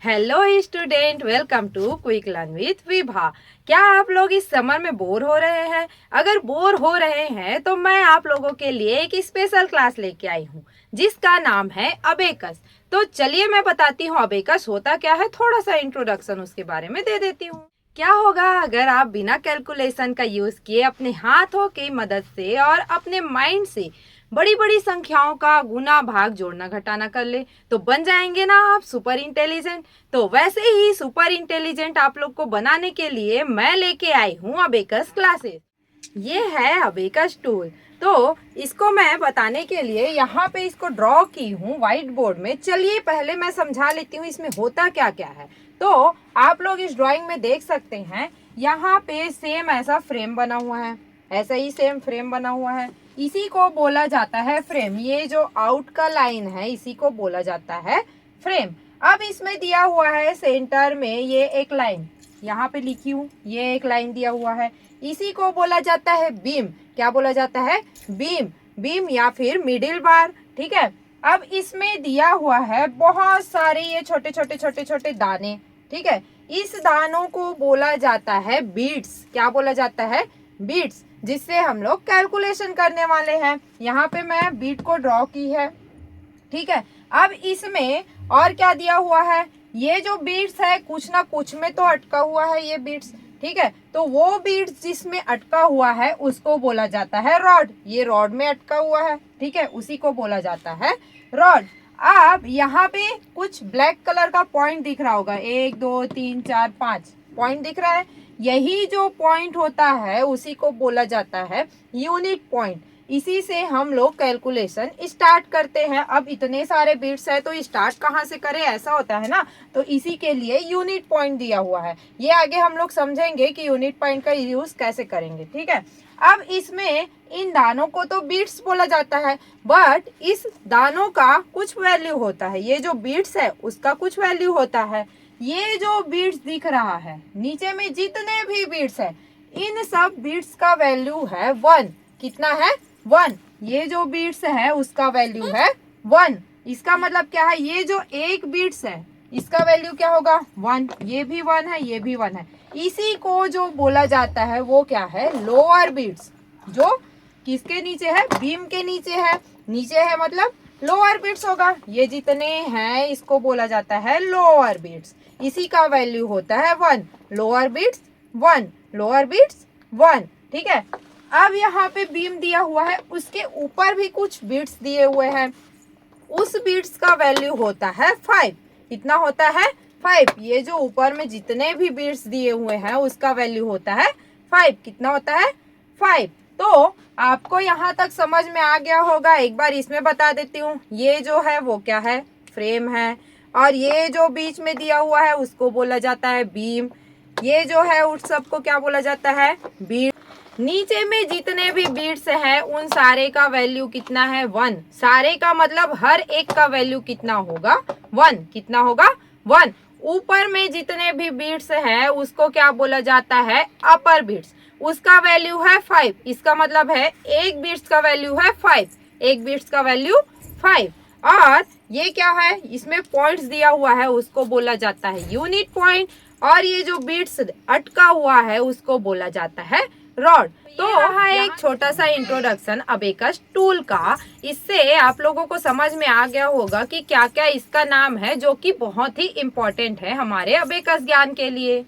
Hello student, welcome to quick learn with Vibha. क्या आप लोग इस समर में बोर हो रहे हैं? अगर बोर हो रहे हैं तो मैं आप लोगों के लिए एक स्पेशल क्लास लेके आई हूँ जिसका नाम है अबेकस। तो चलिए मैं बताती हूँ अबेकस होता क्या है, थोड़ा सा इंट्रोडक्शन उसके बारे में दे देती हूँ। क्या होगा अगर आप बिना कैलकुलेशन का यूज किए अपने हाथों की मदद से और अपने माइंड से बड़ी बड़ी संख्याओं का गुना भाग जोड़ना घटाना कर ले, तो बन जाएंगे ना आप सुपर इंटेलिजेंट। तो वैसे ही सुपर इंटेलिजेंट आप लोग को बनाने के लिए मैं लेके आई हूँ अबेकस क्लासेस। ये है अबेकस टूल। तो इसको मैं बताने के लिए यहाँ पे इसको ड्रॉ की हूँ व्हाइट बोर्ड में। चलिए पहले मैं समझा लेती हूँ इसमें होता क्या क्या है। तो आप लोग इस ड्राइंग में देख सकते हैं, यहाँ पे सेम ऐसा फ्रेम बना हुआ है, ऐसा ही सेम फ्रेम बना हुआ है। इसी को बोला जाता है फ्रेम। ये जो आउट का लाइन है इसी को बोला जाता है फ्रेम। अब इसमें दिया हुआ है सेंटर में ये एक लाइन, यहाँ पे लिखी हूँ, ये एक लाइन दिया हुआ है, इसी को बोला जाता है बीम। क्या बोला जाता है? बीम। बीम या फिर मिडिल बार। ठीक है। अब इसमें दिया हुआ है बहुत सारे ये छोटे छोटे छोटे छोटे दाने। ठीक है। इस दानों को बोला जाता है बीट्स। क्या बोला जाता है? बीट्स, जिससे हम लोग कैलकुलेशन करने वाले हैं। यहाँ पे मैं बीट को ड्रॉ की है। ठीक है। अब इसमें और क्या दिया हुआ है? ये जो बीट्स है कुछ ना कुछ में तो अटका हुआ है ये बीट्स। ठीक है। तो वो बीट्स जिसमें अटका हुआ है उसको बोला जाता है रॉड। ये रॉड में अटका हुआ है। ठीक है, उसी को बोला जाता है रॉड। अब यहाँ पे कुछ ब्लैक कलर का पॉइंट दिख रहा होगा, 1 2 3 4 5 पॉइंट दिख रहा है। यही जो पॉइंट होता है उसी को बोला जाता है यूनिट पॉइंट। इसी से हम लोग कैलकुलेशन स्टार्ट करते हैं। अब इतने सारे बिट्स है तो स्टार्ट कहाँ से करें, ऐसा होता है ना। तो इसी के लिए यूनिट पॉइंट दिया हुआ है। ये आगे हम लोग समझेंगे कि यूनिट पॉइंट का यूज कैसे करेंगे। ठीक है। अब इसमें इन दानों को तो बीट्स बोला जाता है, बट इस दानों का कुछ वैल्यू होता है। ये जो बीट्स है उसका कुछ वैल्यू होता है। ये जो बीट्स दिख रहा है नीचे में जितने भी बीट्स है, इन सब बीट्स का वैल्यू है 1। कितना है? 1। ये जो बीट्स है उसका वैल्यू है 1। इसका मतलब क्या है? ये जो एक बीट्स है इसका वैल्यू क्या होगा? 1। ये भी 1 है, ये भी 1 है। इसी को जो बोला जाता है वो क्या है? Lower bits. जो किसके नीचे है? बीम के नीचे है। नीचे है मतलब लोअर बीट्स होगा। ये जितने हैं इसको बोला जाता है लोअर बीट्स। इसी का वैल्यू होता है 1। Lower bits 1, lower bits 1। ठीक है। अब यहाँ पे बीम दिया हुआ है, उसके ऊपर भी कुछ बीट्स दिए हुए हैं। उस बीट्स का वैल्यू होता है 5। कितना होता है? 5। ये जो ऊपर में जितने भी बीट्स दिए हुए हैं उसका वैल्यू होता है 5। कितना होता है? 5। तो आपको यहाँ तक समझ में आ गया होगा। एक बार इसमें बता देती हूँ, ये जो है वो क्या है? फ्रेम है। और ये जो बीच में दिया हुआ है उसको बोला जाता है बीम। ये जो है उस सबको क्या बोला जाता है? बीट। नीचे में जितने भी बीट्स हैं उन सारे का वैल्यू कितना है? 1। सारे का मतलब हर एक का वैल्यू कितना होगा? 1। कितना होगा? 1। ऊपर में जितने भी बीट्स हैं उसको क्या बोला जाता है? अपर बीट्स। उसका वैल्यू है 5। इसका मतलब है एक बीट्स का वैल्यू है 5। एक बीट्स का वैल्यू 5। और ये क्या है? इसमें पॉइंट्स दिया हुआ है उसको बोला जाता है यूनिट पॉइंट। और ये जो बीट्स अटका हुआ है उसको बोला जाता है रॉड। तो रहा एक छोटा सा इंट्रोडक्शन अबेकस टूल का। इससे आप लोगों को समझ में आ गया होगा कि क्या क्या इसका नाम है, जो कि बहुत ही इम्पोर्टेंट है हमारे अबेकस ज्ञान के लिए।